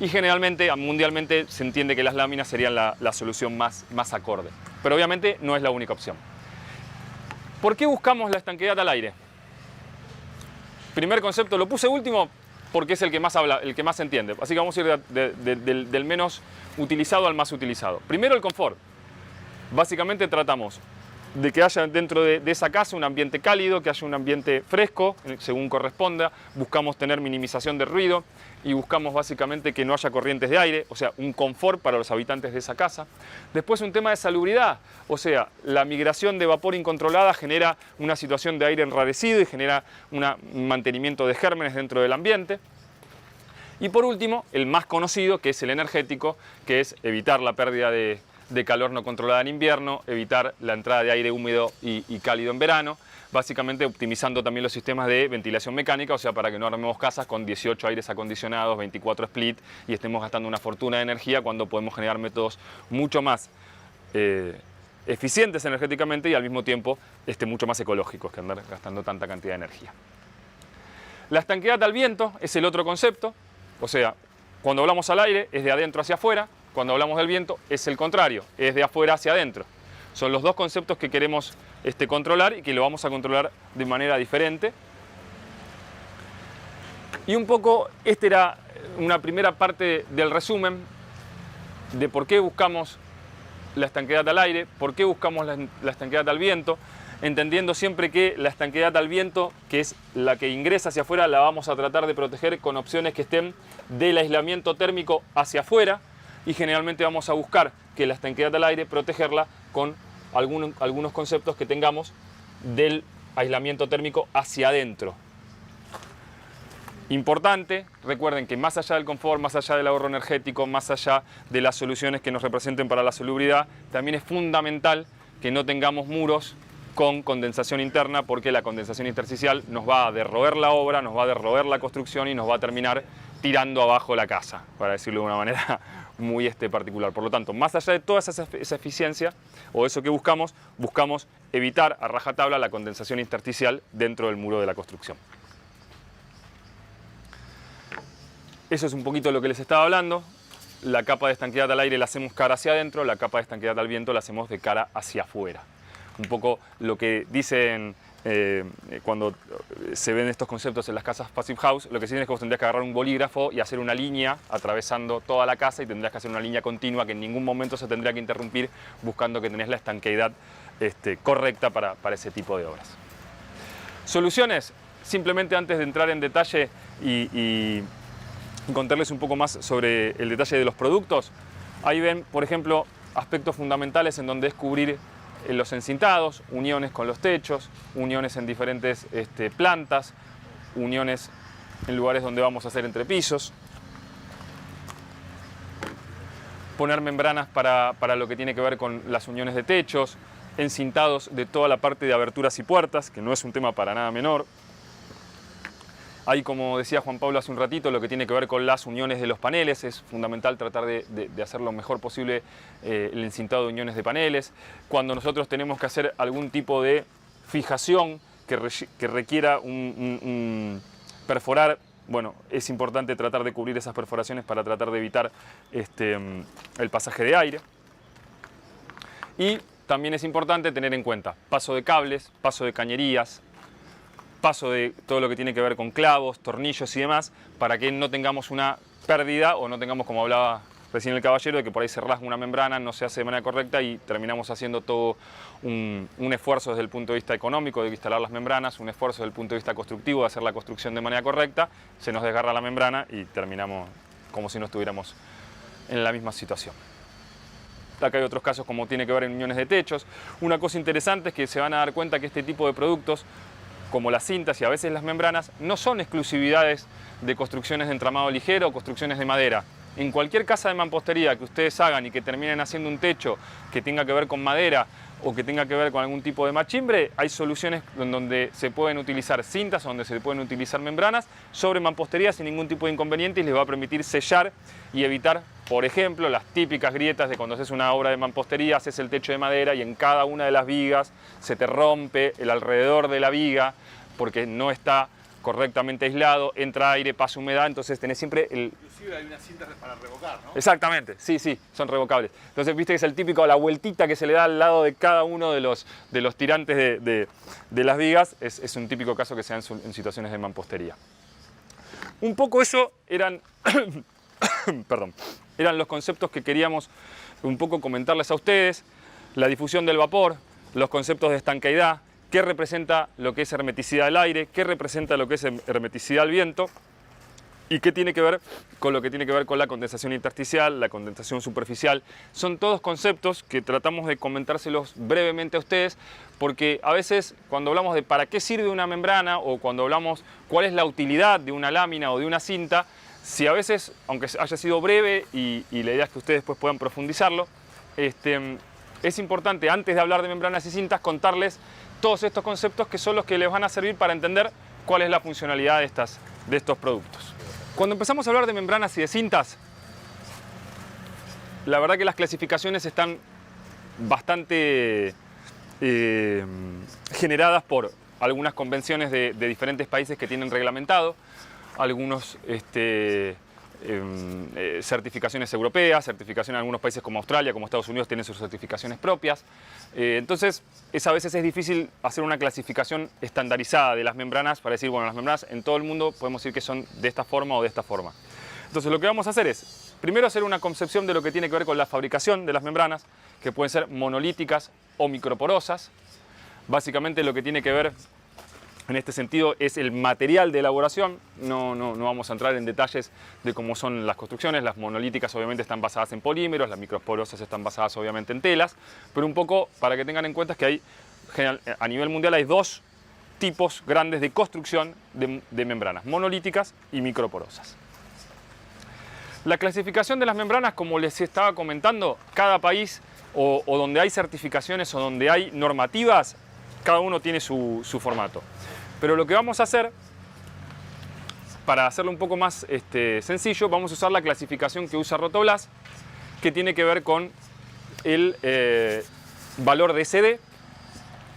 Y generalmente, mundialmente, se entiende que las láminas serían la solución más acorde. Pero obviamente no es la única opción. ¿Por qué buscamos la estanqueidad al aire? Primer concepto, lo puse último porque es el que más habla, el que más se entiende. Así que vamos a ir del menos utilizado al más utilizado. Primero, el confort. Básicamente tratamos de que haya dentro de esa casa un ambiente cálido, que haya un ambiente fresco, según corresponda. Buscamos tener minimización de ruido y buscamos básicamente que no haya corrientes de aire, o sea, un confort para los habitantes de esa casa. Después un tema de salubridad, o sea, la migración de vapor incontrolada genera una situación de aire enrarecido y genera un mantenimiento de gérmenes dentro del ambiente. Y por último, el más conocido, que es el energético, que es evitar la pérdida de calor no controlada en invierno, evitar la entrada de aire húmedo y cálido en verano, básicamente optimizando también los sistemas de ventilación mecánica, o sea, para que no armemos casas con 18 aires acondicionados, 24 split y estemos gastando una fortuna de energía cuando podemos generar métodos mucho más eficientes energéticamente y al mismo tiempo mucho más ecológicos que andar gastando tanta cantidad de energía. La estanqueidad al viento es el otro concepto, o sea, cuando hablamos al aire es de adentro hacia afuera. Cuando hablamos del viento es el contrario, es de afuera hacia adentro. Son los dos conceptos que queremos controlar y que lo vamos a controlar de manera diferente. Y un poco, esta era una primera parte del resumen de por qué buscamos la estanqueidad al aire, por qué buscamos la estanqueidad al viento, entendiendo siempre que la estanqueidad al viento, que es la que ingresa hacia afuera, la vamos a tratar de proteger con opciones que estén del aislamiento térmico hacia afuera, y generalmente vamos a buscar que la estanqueidad al aire, protegerla con algunos conceptos que tengamos del aislamiento térmico hacia adentro. Importante, recuerden que más allá del confort, más allá del ahorro energético, más allá de las soluciones que nos representen para la salubridad, también es fundamental que no tengamos muros con condensación interna, porque la condensación intersticial nos va a derroer la obra, nos va a derroer la construcción y nos va a terminar tirando abajo la casa, para decirlo de una manera muy particular. Por lo tanto, más allá de toda esa eficiencia o eso que buscamos evitar a rajatabla la condensación intersticial dentro del muro de la construcción. Eso es un poquito lo que les estaba hablando. La capa de estanqueidad al aire la hacemos cara hacia adentro, la capa de estanqueidad al viento la hacemos de cara hacia afuera. Un poco lo que dicen cuando se ven estos conceptos en las casas Passive House, lo que sí es que vos tendrías que agarrar un bolígrafo y hacer una línea atravesando toda la casa y tendrías que hacer una línea continua que en ningún momento se tendría que interrumpir, buscando que tenés la estanqueidad correcta para ese tipo de obras. Soluciones, simplemente antes de entrar en detalle y contarles un poco más sobre el detalle de los productos, ahí ven, por ejemplo, aspectos fundamentales en donde descubrir los encintados, uniones con los techos, uniones en diferentes plantas, uniones en lugares donde vamos a hacer entrepisos, poner membranas para lo que tiene que ver con las uniones de techos, encintados de toda la parte de aberturas y puertas, que no es un tema para nada menor. Ahí, como decía Juan Pablo hace un ratito, lo que tiene que ver con las uniones de los paneles, es fundamental tratar de hacer lo mejor posible el encintado de uniones de paneles. Cuando nosotros tenemos que hacer algún tipo de fijación que requiera perforar, bueno, es importante tratar de cubrir esas perforaciones para tratar de evitar el pasaje de aire. Y también es importante tener en cuenta paso de cables, paso de cañerías, paso de todo lo que tiene que ver con clavos, tornillos y demás, para que no tengamos una pérdida o no tengamos, como hablaba recién el caballero, de que por ahí se rasga una membrana, no se hace de manera correcta y terminamos haciendo todo un esfuerzo desde el punto de vista económico de instalar las membranas, un esfuerzo desde el punto de vista constructivo de hacer la construcción de manera correcta, se nos desgarra la membrana y terminamos como si no estuviéramos en la misma situación. Acá hay otros casos como tiene que ver en uniones de techos. Una cosa interesante es que se van a dar cuenta que este tipo de productos, como las cintas y a veces las membranas, no son exclusividades de construcciones de entramado ligero o construcciones de madera. En cualquier casa de mampostería que ustedes hagan y que terminen haciendo un techo que tenga que ver con madera o que tenga que ver con algún tipo de machimbre, hay soluciones en donde se pueden utilizar cintas, donde se pueden utilizar membranas sobre mampostería sin ningún tipo de inconveniente y les va a permitir sellar y evitar, por ejemplo, las típicas grietas de cuando haces una obra de mampostería, haces el techo de madera y en cada una de las vigas se te rompe el alrededor de la viga porque no está correctamente aislado, entra aire, pasa humedad, entonces tenés siempre el... Inclusive hay unas cintas para revocar, ¿no? Exactamente, sí, son revocables. Entonces viste que es el típico, la vueltita que se le da al lado de cada uno de los tirantes de las vigas, es un típico caso que se da en situaciones de mampostería. Un poco eso eran, perdón, eran los conceptos que queríamos un poco comentarles a ustedes. La difusión del vapor, los conceptos de estanqueidad, qué representa lo que es hermeticidad del aire, qué representa lo que es hermeticidad del viento y qué tiene que ver con lo que tiene que ver con la condensación intersticial, la condensación superficial. Son todos conceptos que tratamos de comentárselos brevemente a ustedes, porque a veces cuando hablamos de para qué sirve una membrana o cuando hablamos cuál es la utilidad de una lámina o de una cinta, si a veces, aunque haya sido breve y la idea es que ustedes después puedan profundizarlo, es importante antes de hablar de membranas y cintas contarles todos estos conceptos que son los que les van a servir para entender cuál es la funcionalidad de estos productos. Cuando empezamos a hablar de membranas y de cintas, la verdad que las clasificaciones están bastante generadas por algunas convenciones de diferentes países que tienen reglamentado, algunos certificaciones europeas, certificaciones en algunos países como Australia, como Estados Unidos tienen sus certificaciones propias. Entonces, a veces es difícil hacer una clasificación estandarizada de las membranas para decir, bueno, las membranas en todo el mundo podemos decir que son de esta forma o de esta forma. Entonces, lo que vamos a hacer es, primero hacer una concepción de lo que tiene que ver con la fabricación de las membranas, que pueden ser monolíticas o microporosas. Básicamente lo que tiene que ver en este sentido es el material de elaboración. No vamos a entrar en detalles de cómo son las construcciones. Las monolíticas obviamente están basadas en polímeros, las microporosas están basadas obviamente en telas, pero un poco para que tengan en cuenta es que a nivel mundial hay dos tipos grandes de construcción de membranas, monolíticas y microporosas. La clasificación de las membranas, como les estaba comentando, cada país o donde hay certificaciones o donde hay normativas, cada uno tiene su formato. Pero lo que vamos a hacer, para hacerlo un poco más sencillo, vamos a usar la clasificación que usa Rotoblas, que tiene que ver con el valor de SD,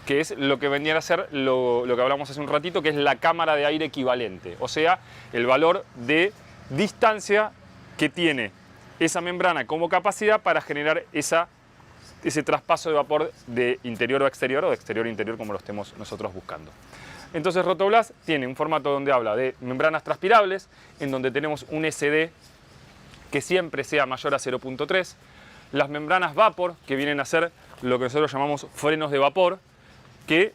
que es lo que vendría a ser lo que hablamos hace un ratito, que es la cámara de aire equivalente. O sea, el valor de distancia que tiene esa membrana como capacidad para generar ese traspaso de vapor de interior a exterior o de exterior a interior, como lo estemos nosotros buscando. Entonces Rotoblas tiene un formato donde habla de membranas transpirables, en donde tenemos un SD que siempre sea mayor a 0.3, las membranas vapor, que vienen a ser lo que nosotros llamamos frenos de vapor, que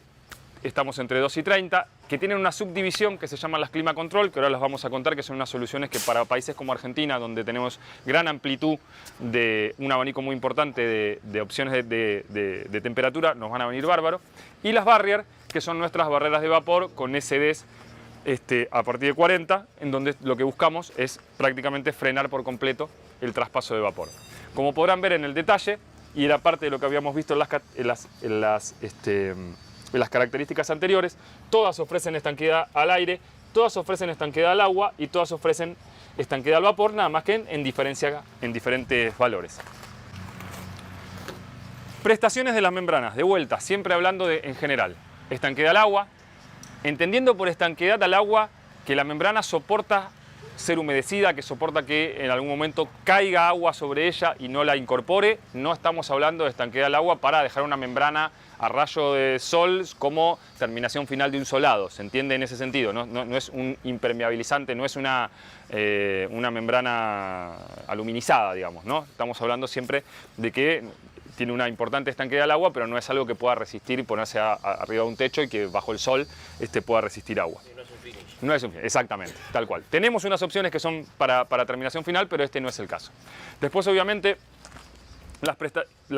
estamos entre 2 y 30, que tienen una subdivisión que se llama las Clima Control, que ahora las vamos a contar, que son unas soluciones que para países como Argentina, donde tenemos gran amplitud de un abanico muy importante de opciones de temperatura, nos van a venir bárbaro. Y las Barrier, que son nuestras barreras de vapor con SDs a partir de 40, en donde lo que buscamos es prácticamente frenar por completo el traspaso de vapor. Como podrán ver en el detalle, y era parte de lo que habíamos visto en las características anteriores, todas ofrecen estanqueidad al aire, todas ofrecen estanqueidad al agua y todas ofrecen estanqueidad al vapor, nada más que en diferentes valores. Prestaciones de las membranas, de vuelta, siempre hablando en general. Estanqueidad al agua, entendiendo por estanqueidad al agua que la membrana soporta ser humedecida, que soporta que en algún momento caiga agua sobre ella y no la incorpore. No estamos hablando de estanqueidad al agua para dejar una membrana a rayo de sol como terminación final de un solado, ¿se entiende en ese sentido? No es un impermeabilizante, no es una membrana aluminizada, digamos, ¿no? Estamos hablando siempre de que tiene una importante estanqueidad al agua, pero no es algo que pueda resistir y ponerse arriba de un techo y que bajo el sol pueda resistir agua. No es un finish. No es un finish, exactamente, tal cual. Tenemos unas opciones que son para terminación final, pero este no es el caso. Después, obviamente, las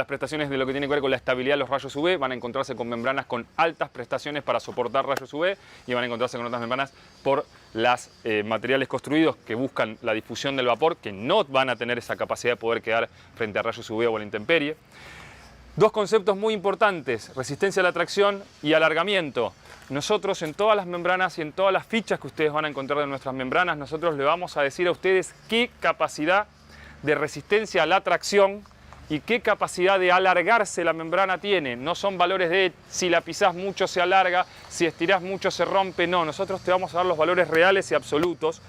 prestaciones de lo que tiene que ver con la estabilidad de los rayos UV van a encontrarse con membranas con altas prestaciones para soportar rayos UV y van a encontrarse con otras membranas por los materiales construidos que buscan la difusión del vapor, que no van a tener esa capacidad de poder quedar frente a rayos UV o a la intemperie. Dos conceptos muy importantes, resistencia a la tracción y alargamiento. Nosotros en todas las membranas y en todas las fichas que ustedes van a encontrar de nuestras membranas, nosotros le vamos a decir a ustedes qué capacidad de resistencia a la tracción y qué capacidad de alargarse la membrana tiene. No son valores de si la pisás mucho se alarga, si estirás mucho se rompe, no. Nosotros te vamos a dar los valores reales y absolutos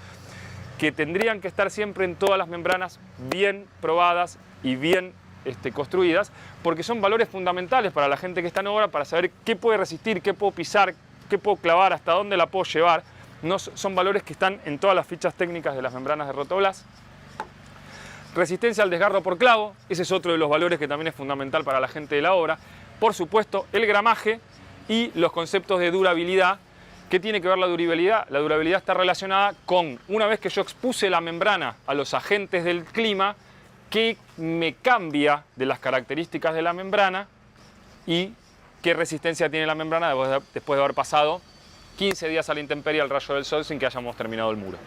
que tendrían que estar siempre en todas las membranas bien probadas y bien construidas, porque son valores fundamentales para la gente que está en obra, para saber qué puede resistir, qué puedo pisar, qué puedo clavar, hasta dónde la puedo llevar. No, son valores que están en todas las fichas técnicas de las membranas de Rotoblas. Resistencia al desgarro por clavo, ese es otro de los valores que también es fundamental para la gente de la obra. por supuesto, el gramaje y los conceptos de durabilidad. ¿Qué tiene que ver la durabilidad? La durabilidad está relacionada con, una vez que yo expuse la membrana a los agentes del clima, qué me cambia de las características de la membrana y qué resistencia tiene la membrana después de haber pasado 15 días a la intemperie al rayo del sol sin que hayamos terminado el muro.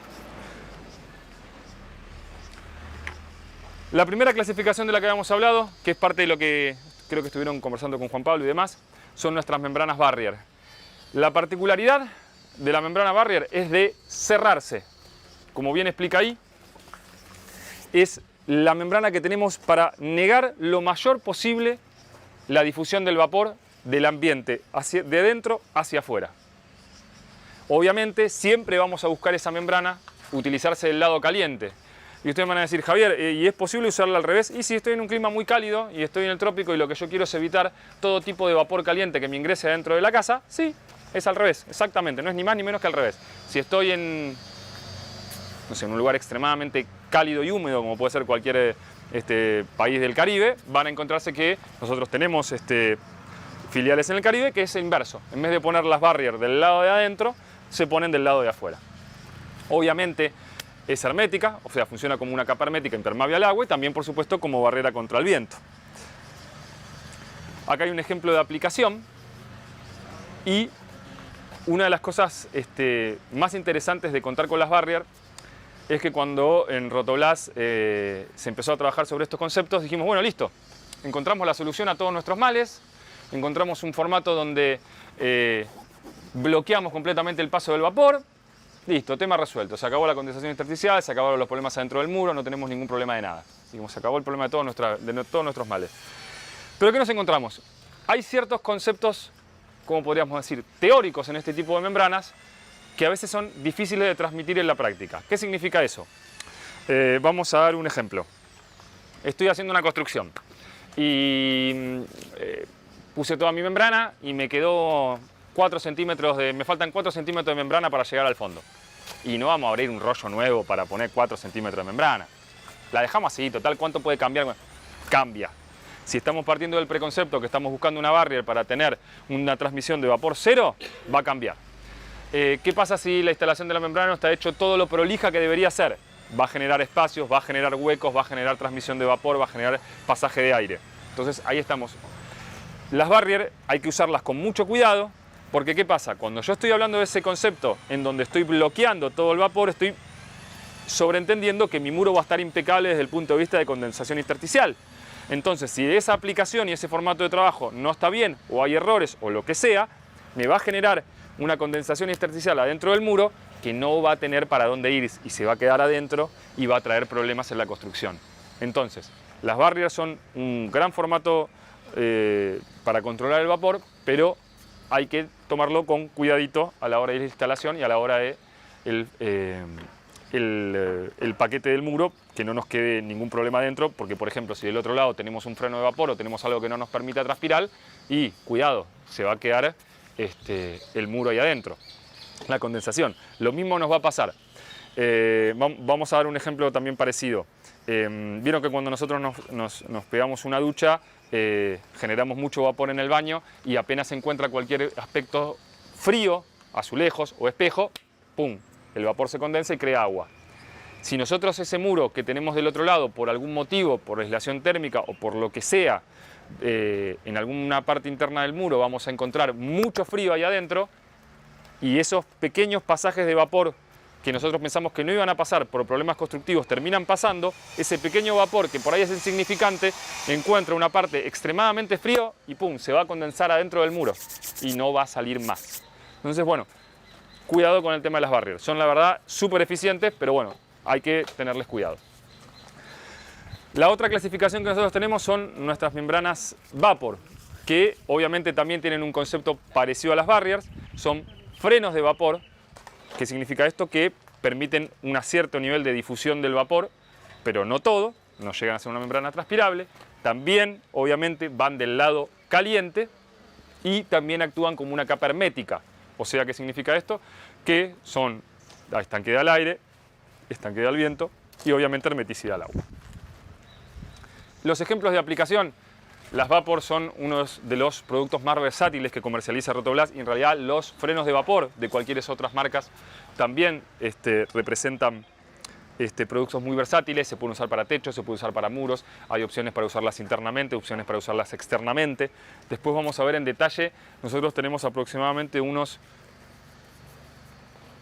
La primera clasificación de la que habíamos hablado, que es parte de lo que creo que estuvieron conversando con Juan Pablo y demás, son nuestras membranas barrier. La particularidad de la membrana barrier es de cerrarse. Como bien explica ahí, es la membrana que tenemos para negar lo mayor posible la difusión del vapor del ambiente de dentro hacia afuera. Obviamente siempre vamos a buscar esa membrana utilizarse del lado caliente. Y ustedes van a decir, Javier, ¿y es posible usarla al revés? Y si estoy en un clima muy cálido y estoy en el trópico y lo que yo quiero es evitar todo tipo de vapor caliente que me ingrese dentro de la casa, sí, es al revés, exactamente, no es ni más ni menos que al revés. Si estoy en, no sé, en un lugar extremadamente cálido y húmedo, como puede ser cualquier país del Caribe, van a encontrarse que nosotros tenemos filiales en el Caribe que es el inverso. En vez de poner las barriers del lado de adentro, se ponen del lado de afuera. Obviamente es hermética, o sea, funciona como una capa hermética impermeable al agua y también, por supuesto, como barrera contra el viento. Acá hay un ejemplo de aplicación y una de las cosas más interesantes de contar con las barrier es que cuando en Rotoblas se empezó a trabajar sobre estos conceptos, dijimos, bueno, listo, encontramos la solución a todos nuestros males, encontramos un formato donde bloqueamos completamente el paso del vapor. Listo, tema resuelto. Se acabó la condensación intersticial, se acabaron los problemas adentro del muro, no tenemos ningún problema de nada. Digamos, se acabó el problema de todos nuestros males. Pero ¿qué nos encontramos? Hay ciertos conceptos, como podríamos decir, teóricos en este tipo de membranas, que a veces son difíciles de transmitir en la práctica. ¿Qué significa eso? Vamos a dar un ejemplo. Estoy haciendo una construcción y puse toda mi membrana y me quedó 4 centímetros me faltan 4 centímetros de membrana para llegar al fondo. Y no vamos a abrir un rollo nuevo para poner 4 centímetros de membrana. La dejamos así, total, ¿cuánto puede cambiar? Bueno, cambia. Si estamos partiendo del preconcepto que estamos buscando una barrier para tener una transmisión de vapor cero, va a cambiar. ¿Qué pasa si la instalación de la membrana no está hecho todo lo prolija que debería ser? Va a generar espacios, va a generar huecos, va a generar transmisión de vapor, va a generar pasaje de aire. Entonces ahí estamos. Las barrier hay que usarlas con mucho cuidado. Porque ¿qué pasa? Cuando yo estoy hablando de ese concepto en donde estoy bloqueando todo el vapor, estoy sobreentendiendo que mi muro va a estar impecable desde el punto de vista de condensación intersticial. Entonces, si esa aplicación y ese formato de trabajo no está bien, o hay errores, o lo que sea, me va a generar una condensación intersticial adentro del muro que no va a tener para dónde ir y se va a quedar adentro y va a traer problemas en la construcción. Entonces, las barriers son un gran formato para controlar el vapor, pero hay que tomarlo con cuidadito a la hora de la instalación y a la hora de el paquete del muro, que no nos quede ningún problema dentro, porque por ejemplo si del otro lado tenemos un freno de vapor o tenemos algo que no nos permita transpirar, y cuidado, se va a quedar el muro ahí adentro, la condensación. Lo mismo nos va a pasar. Vamos a dar un ejemplo también parecido. Vieron que cuando nosotros nos pegamos una ducha, generamos mucho vapor en el baño y apenas se encuentra cualquier aspecto frío, azulejos o espejo, ¡pum!, el vapor se condensa y crea agua. Si nosotros ese muro que tenemos del otro lado, por algún motivo, por aislación térmica o por lo que sea, en alguna parte interna del muro vamos a encontrar mucho frío ahí adentro, y esos pequeños pasajes de vapor que nosotros pensamos que no iban a pasar por problemas constructivos terminan pasando, ese pequeño vapor que por ahí es insignificante encuentra una parte extremadamente frío y ¡pum!, se va a condensar adentro del muro y no va a salir más. Entonces, bueno, cuidado con el tema de las barriers. Son la verdad súper eficientes, pero bueno, hay que tenerles cuidado. La otra clasificación que nosotros tenemos son nuestras membranas vapor, que obviamente también tienen un concepto parecido a las barriers. Son frenos de vapor. ¿Qué significa esto? Que permiten un cierto nivel de difusión del vapor, pero no todo, no llegan a ser una membrana transpirable. También, obviamente, van del lado caliente y también actúan como una capa hermética. O sea, ¿qué significa esto? Que son estanqueidad al aire, estanqueidad al viento y obviamente hermeticidad al agua. Los ejemplos de aplicación las Vapor son uno de los productos más versátiles que comercializa Rotoplas y en realidad los frenos de vapor de cualquiera otras marcas también representan productos muy versátiles. Se pueden usar para techos, se puede usar para muros, hay opciones para usarlas internamente, opciones para usarlas externamente. Después vamos a ver en detalle, nosotros tenemos aproximadamente unos,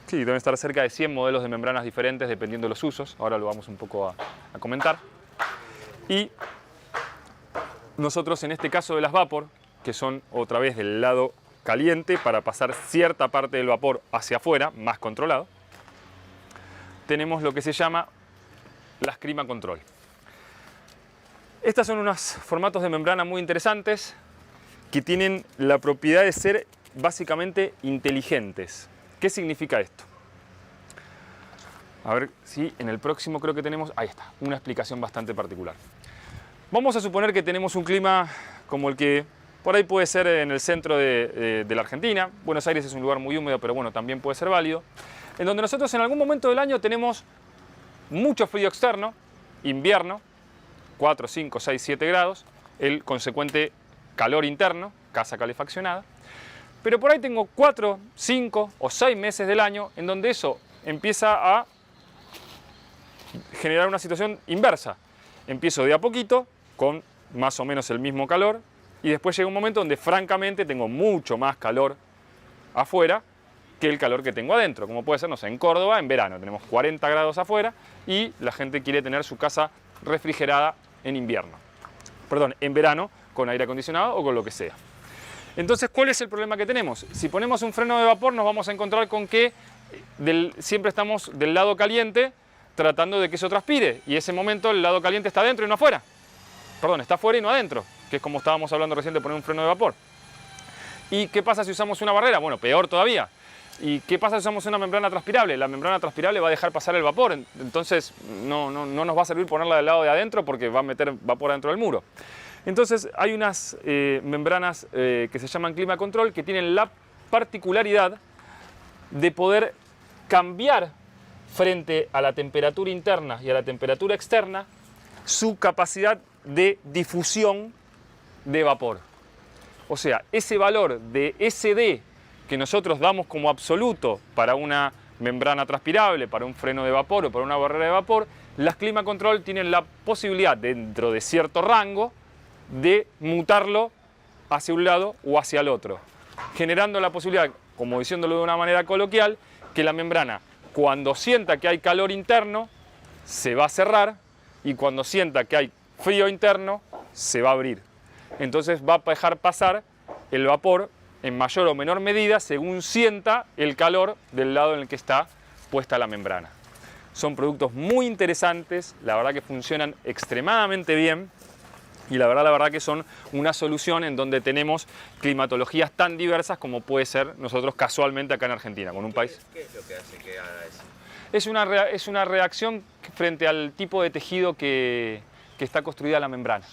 sí, deben estar cerca de 100 modelos de membranas diferentes dependiendo de los usos. Ahora lo vamos un poco a comentar. Y nosotros en este caso de las Vapor, que son otra vez del lado caliente para pasar cierta parte del vapor hacia afuera, más controlado, tenemos lo que se llama las Clima Control. Estas son unos formatos de membrana muy interesantes que tienen la propiedad de ser básicamente inteligentes. ¿Qué significa esto? A ver si en el próximo creo que tenemos, ahí está, una explicación bastante particular. Vamos a suponer que tenemos un clima como el que por ahí puede ser en el centro de la Argentina. Buenos Aires es un lugar muy húmedo, pero bueno, también puede ser válido. En donde nosotros en algún momento del año tenemos mucho frío externo, invierno, 4, 5, 6, 7 grados, el consecuente calor interno, casa calefaccionada. Pero por ahí tengo 4, 5 o 6 meses del año en donde eso empieza a generar una situación inversa. Empiezo de a poquito, con más o menos el mismo calor, y después llega un momento donde francamente tengo mucho más calor afuera que el calor que tengo adentro, como puede ser, no sé, en Córdoba en verano tenemos 40 grados afuera y la gente quiere tener su casa refrigerada en invierno. Perdón, en verano con aire acondicionado o con lo que sea. Entonces, ¿cuál es el problema que tenemos? Si ponemos un freno de vapor nos vamos a encontrar con que siempre estamos del lado caliente tratando de que eso transpire y ese momento el lado caliente está adentro y no afuera. Perdón, está afuera y no adentro, que es como estábamos hablando recién de poner un freno de vapor. ¿Y qué pasa si usamos una barrera? Bueno, peor todavía. ¿Y qué pasa si usamos una membrana transpirable? La membrana transpirable va a dejar pasar el vapor, entonces no nos va a servir ponerla del lado de adentro porque va a meter vapor adentro del muro. Entonces hay unas membranas que se llaman Clima Control que tienen la particularidad de poder cambiar frente a la temperatura interna y a la temperatura externa su capacidad de difusión de vapor. O sea, ese valor de SD que nosotros damos como absoluto para una membrana transpirable, para un freno de vapor o para una barrera de vapor, las Clima Control tienen la posibilidad, dentro de cierto rango, de mutarlo hacia un lado o hacia el otro, generando la posibilidad, como diciéndolo de una manera coloquial, que la membrana, cuando sienta que hay calor interno, se va a cerrar y cuando sienta que hay frío interno, se va a abrir. Entonces va a dejar pasar el vapor en mayor o menor medida según sienta el calor del lado en el que está puesta la membrana. Son productos muy interesantes, la verdad que funcionan extremadamente bien y la verdad que son una solución en donde tenemos climatologías tan diversas como puede ser nosotros casualmente acá en Argentina, con un país. ¿Qué es lo que hace que haga eso? Es una reacción frente al tipo de tejido que está construida la membrana.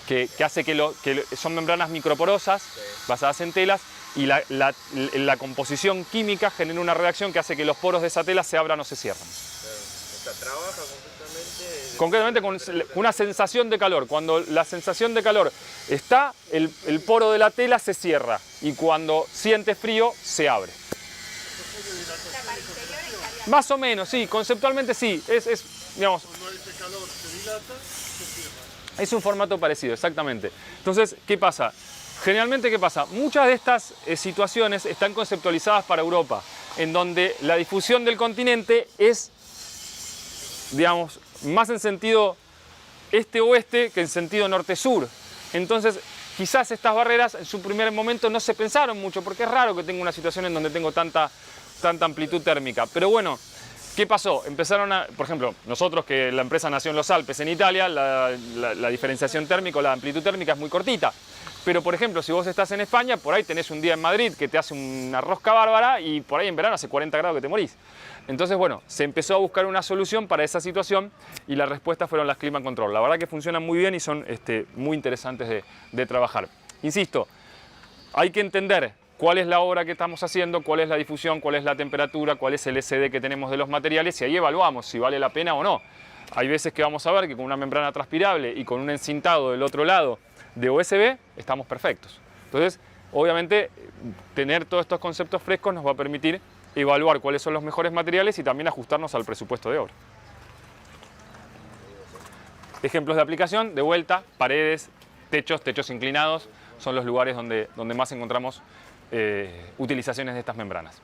Que hace que son membranas microporosas, basadas en telas, y la composición química genera una reacción que hace que los poros de esa tela se abran o se cierren. Trabaja concretamente con una sensación de calor. Cuando la sensación de calor está, el poro de la tela se cierra, y cuando siente frío, se abre. Más o menos, sí, conceptualmente sí. Digamos, es un formato parecido, exactamente. Entonces, ¿qué pasa? Generalmente, ¿qué pasa? Muchas de estas situaciones están conceptualizadas para Europa, en donde la difusión del continente es, digamos, más en sentido este-oeste que en sentido norte-sur. Entonces, quizás estas barreras en su primer momento no se pensaron mucho, porque es raro que tenga una situación en donde tengo tanta amplitud térmica. Pero bueno, ¿qué pasó? Empezaron a, por ejemplo, nosotros que la empresa nació en los Alpes, en Italia, la diferenciación térmica, la amplitud térmica es muy cortita. Pero, por ejemplo, si vos estás en España, por ahí tenés un día en Madrid que te hace una rosca bárbara y por ahí en verano hace 40 grados que te morís. Entonces, bueno, se empezó a buscar una solución para esa situación y la respuesta fueron las Clima Control. La verdad que funcionan muy bien y son muy interesantes de trabajar. Insisto, hay que entender cuál es la obra que estamos haciendo, cuál es la difusión, cuál es la temperatura, cuál es el SD que tenemos de los materiales y ahí evaluamos si vale la pena o no. Hay veces que vamos a ver que con una membrana transpirable y con un encintado del otro lado de OSB, estamos perfectos. Entonces, obviamente, tener todos estos conceptos frescos nos va a permitir evaluar cuáles son los mejores materiales y también ajustarnos al presupuesto de obra. Ejemplos de aplicación, de vuelta, paredes, techos inclinados, son los lugares donde más encontramos utilizaciones de estas membranas.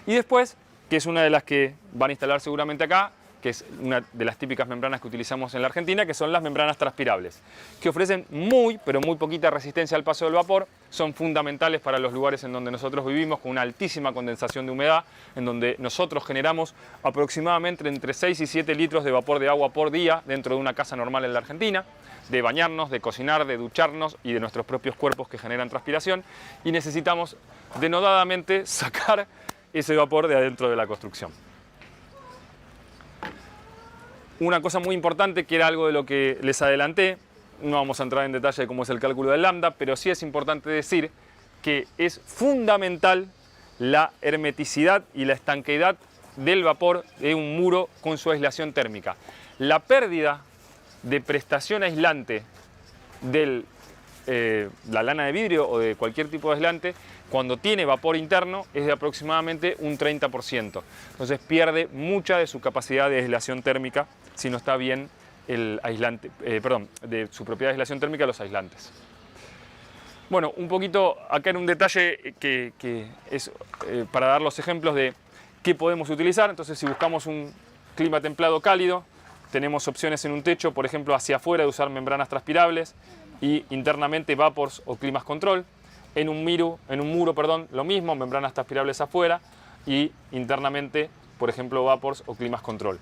Y después, que es una de las que van a instalar seguramente acá, que es una de las típicas membranas que utilizamos en la Argentina, que son las membranas transpirables, que ofrecen pero muy poquita resistencia al paso del vapor, son fundamentales para los lugares en donde nosotros vivimos, con una altísima condensación de humedad, en donde nosotros generamos aproximadamente entre 6 y 7 litros de vapor de agua por día dentro de una casa normal en la Argentina, de bañarnos, de cocinar, de ducharnos y de nuestros propios cuerpos que generan transpiración, y necesitamos denodadamente sacar ese vapor de adentro de la construcción. Una cosa muy importante, que era algo de lo que les adelanté, no vamos a entrar en detalle de cómo es el cálculo del lambda, pero sí es importante decir que es fundamental la hermeticidad y la estanqueidad del vapor de un muro con su aislación térmica. La pérdida de prestación aislante de la lana de vidrio o de cualquier tipo de aislante, cuando tiene vapor interno, es de aproximadamente un 30%. Entonces pierde mucha de su capacidad de aislación térmica si no está bien el aislante, de su propiedad de aislación térmica los aislantes. Bueno, un poquito acá en un detalle que es para dar los ejemplos de qué podemos utilizar. Entonces, si buscamos un clima templado cálido, tenemos opciones en un techo, por ejemplo, hacia afuera de usar membranas transpirables y internamente vapors o climas control. En un muro, lo mismo, membranas transpirables afuera y internamente, por ejemplo, vapors o climas control.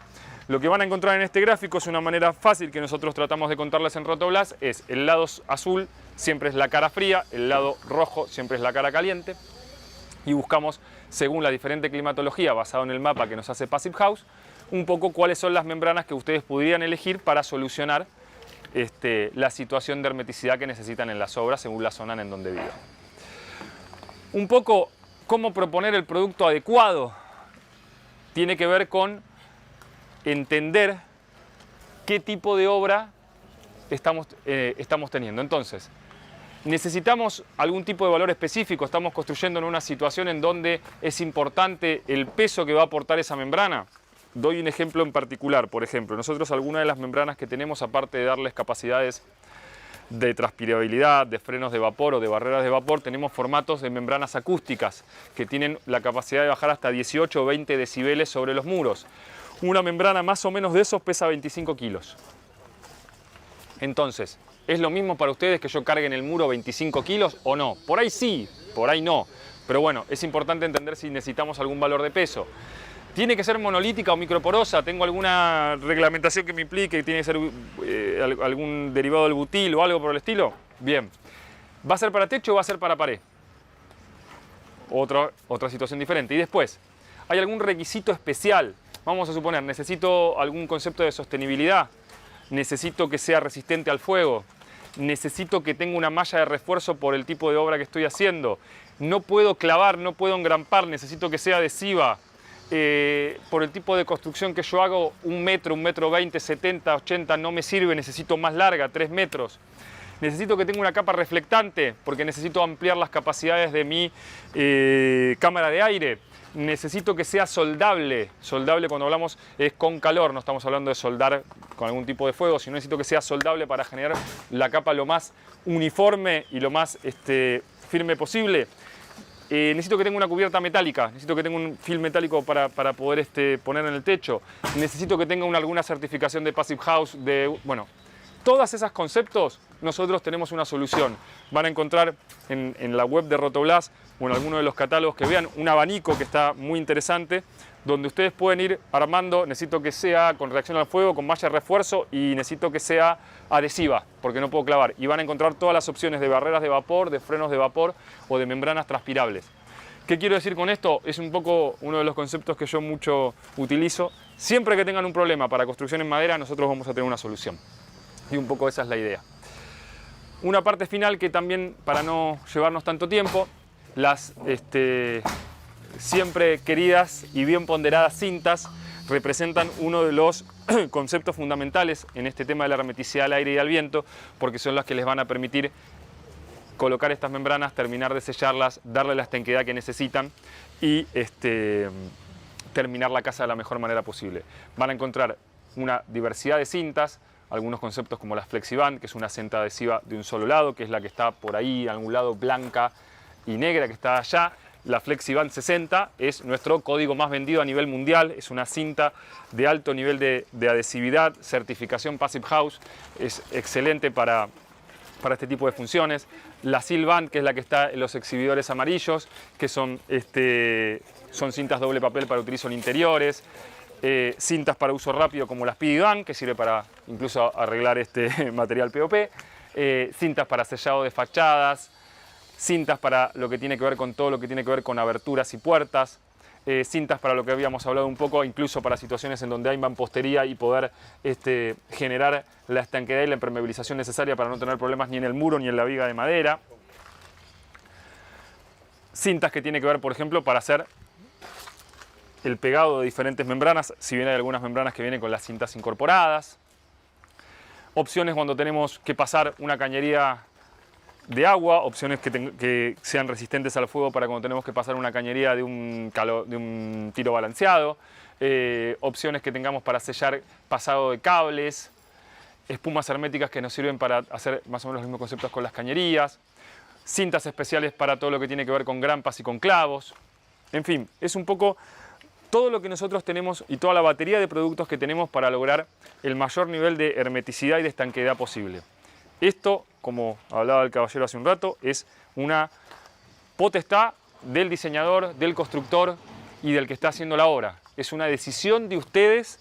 Lo que van a encontrar en este gráfico es una manera fácil que nosotros tratamos de contarles en Rotoblas, es el lado azul siempre es la cara fría, el lado rojo siempre es la cara caliente, y buscamos, según la diferente climatología basado en el mapa que nos hace Passive House, un poco cuáles son las membranas que ustedes podrían elegir para solucionar la situación de hermeticidad que necesitan en las obras según la zona en donde vivan. Un poco cómo proponer el producto adecuado tiene que ver con entender qué tipo de obra estamos teniendo. Entonces, necesitamos algún tipo de valor específico, estamos construyendo en una situación en donde es importante el peso que va a aportar esa membrana. Doy un ejemplo en particular. Por ejemplo, nosotros algunas de las membranas que tenemos, aparte de darles capacidades de transpirabilidad, de frenos de vapor o de barreras de vapor, tenemos formatos de membranas acústicas que tienen la capacidad de bajar hasta 18 o 20 decibeles sobre los muros. Una membrana más o menos de esos pesa 25 kilos. Entonces, ¿es lo mismo para ustedes que yo cargue en el muro 25 kilos o no? Por ahí sí, por ahí no. Pero bueno, es importante entender si necesitamos algún valor de peso. ¿Tiene que ser monolítica o microporosa? ¿Tengo alguna reglamentación que me implique que tiene que ser algún derivado del butil o algo por el estilo? Bien. ¿Va a ser para techo o va a ser para pared? Otra situación diferente. Y después, ¿hay algún requisito especial? Vamos a suponer, necesito algún concepto de sostenibilidad, necesito que sea resistente al fuego, necesito que tenga una malla de refuerzo por el tipo de obra que estoy haciendo, no puedo clavar, no puedo engrampar, necesito que sea adhesiva, por el tipo de construcción que yo hago, 1 metro, 1 metro 20, 70, 80 no me sirve, necesito más larga, 3 metros. Necesito que tenga una capa reflectante porque necesito ampliar las capacidades de mi cámara de aire. Necesito que sea soldable. Soldable, cuando hablamos, es con calor, no estamos hablando de soldar con algún tipo de fuego, sino necesito que sea soldable para generar la capa lo más uniforme y lo más firme posible. Necesito que tenga una cubierta metálica, necesito que tenga un film metálico para poder poner en el techo. Necesito que tenga alguna certificación de Passive House, bueno, todos esos conceptos nosotros tenemos una solución. Van a encontrar en la web de Rotoblas o en alguno de los catálogos que vean un abanico que está muy interesante, donde ustedes pueden ir armando. Necesito que sea con reacción al fuego, con malla de refuerzo, y necesito que sea adhesiva, porque no puedo clavar. Y van a encontrar todas las opciones de barreras de vapor, de frenos de vapor o de membranas transpirables. ¿Qué quiero decir con esto? Es un poco uno de los conceptos que yo mucho utilizo. Siempre que tengan un problema para construcción en madera, nosotros vamos a tener una solución. Y un poco esa es la idea. Una parte final que también, para no llevarnos tanto tiempo, las siempre queridas y bien ponderadas cintas representan uno de los conceptos fundamentales en este tema de la hermeticidad al aire y al viento, porque son las que les van a permitir colocar estas membranas, terminar de sellarlas, darle la estanqueidad que necesitan y terminar la casa de la mejor manera posible. Van a encontrar una diversidad de cintas, algunos conceptos como la FlexiBand, que es una cinta adhesiva de un solo lado, que es la que está por ahí, a algún lado blanca y negra, que está allá. La FlexiBand 60 es nuestro código más vendido a nivel mundial, es una cinta de alto nivel de adhesividad, certificación Passive House, es excelente para este tipo de funciones. La Silband, que es la que está en los exhibidores amarillos, que son cintas doble papel para utilizo en interiores, cintas para uso rápido como la SpeedyBand, que sirve para incluso arreglar material POP, cintas para sellado de fachadas, cintas para lo que tiene que ver con todo lo que tiene que ver con aberturas y puertas, cintas para lo que habíamos hablado un poco, incluso para situaciones en donde hay mampostería y poder generar la estanqueidad y la impermeabilización necesaria para no tener problemas ni en el muro ni en la viga de madera. Cintas que tiene que ver, por ejemplo, para hacer el pegado de diferentes membranas, si bien hay algunas membranas que vienen con las cintas incorporadas. Opciones cuando tenemos que pasar una cañería de agua, opciones que sean resistentes al fuego para cuando tenemos que pasar una cañería de un tiro balanceado, opciones que tengamos para sellar pasado de cables, espumas herméticas que nos sirven para hacer más o menos los mismos conceptos con las cañerías, cintas especiales para todo lo que tiene que ver con grampas y con clavos. En fin, es un poco todo lo que nosotros tenemos y toda la batería de productos que tenemos para lograr el mayor nivel de hermeticidad y de estanqueidad posible. Esto, como hablaba el caballero hace un rato, es una potestad del diseñador, del constructor y del que está haciendo la obra. Es una decisión de ustedes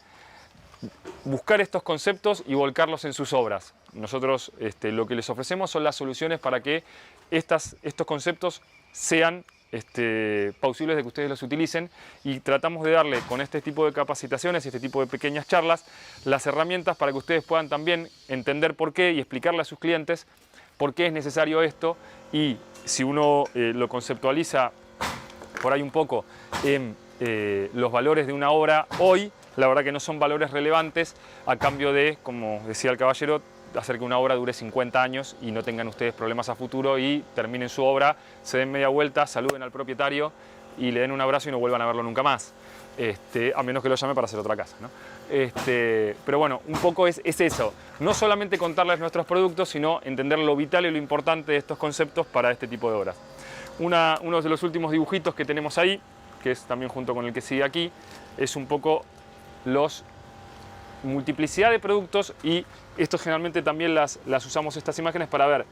buscar estos conceptos y volcarlos en sus obras. Nosotros lo que les ofrecemos son las soluciones para que estos conceptos sean posibles de que ustedes los utilicen, y tratamos de darle con este tipo de capacitaciones y este tipo de pequeñas charlas las herramientas para que ustedes puedan también entender por qué y explicarle a sus clientes por qué es necesario esto, y si uno lo conceptualiza por ahí un poco en los valores de una obra hoy, la verdad que no son valores relevantes a cambio de, como decía el caballero, hacer que una obra dure 50 años y no tengan ustedes problemas a futuro y terminen su obra, se den media vuelta, saluden al propietario y le den un abrazo y no vuelvan a verlo nunca más, a menos que lo llame para hacer otra casa, ¿no? Pero bueno, un poco es eso, no solamente contarles nuestros productos, sino entender lo vital y lo importante de estos conceptos para este tipo de obras. Uno de los últimos dibujitos que tenemos ahí, que es también junto con el que sigue aquí, es un poco multiplicidad de productos, y estos generalmente también las usamos estas imágenes para ver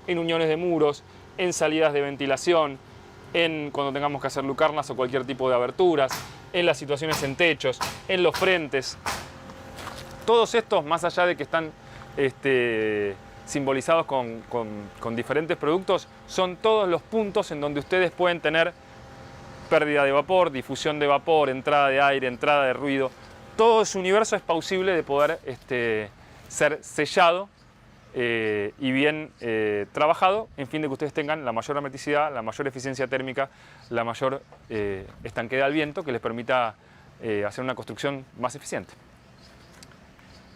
en uniones de muros, en salidas de ventilación, cuando tengamos que hacer lucarnas o cualquier tipo de aberturas, en las situaciones en techos, en los frentes. Todos estos, más allá de que están simbolizados con diferentes productos, son todos los puntos en donde ustedes pueden tener pérdida de vapor, difusión de vapor, entrada de aire, entrada de ruido. Todo ese universo es plausible de poder ser sellado y bien trabajado, en fin de que ustedes tengan la mayor hermeticidad, la mayor eficiencia térmica, la mayor estanqueidad al viento, que les permita hacer una construcción más eficiente.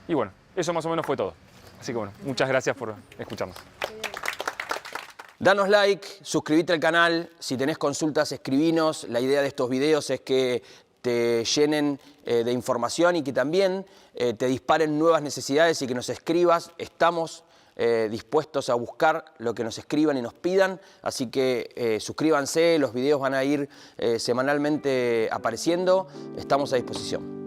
Y bueno, eso más o menos fue todo. Así que bueno, muchas gracias por escucharnos. Danos like, suscríbete al canal, si tenés consultas escribinos. La idea de estos videos es que te llenen de información y que también te disparen nuevas necesidades y que nos escribas. Estamos dispuestos a buscar lo que nos escriban y nos pidan, así que suscríbanse, los videos van a ir semanalmente apareciendo, estamos a disposición.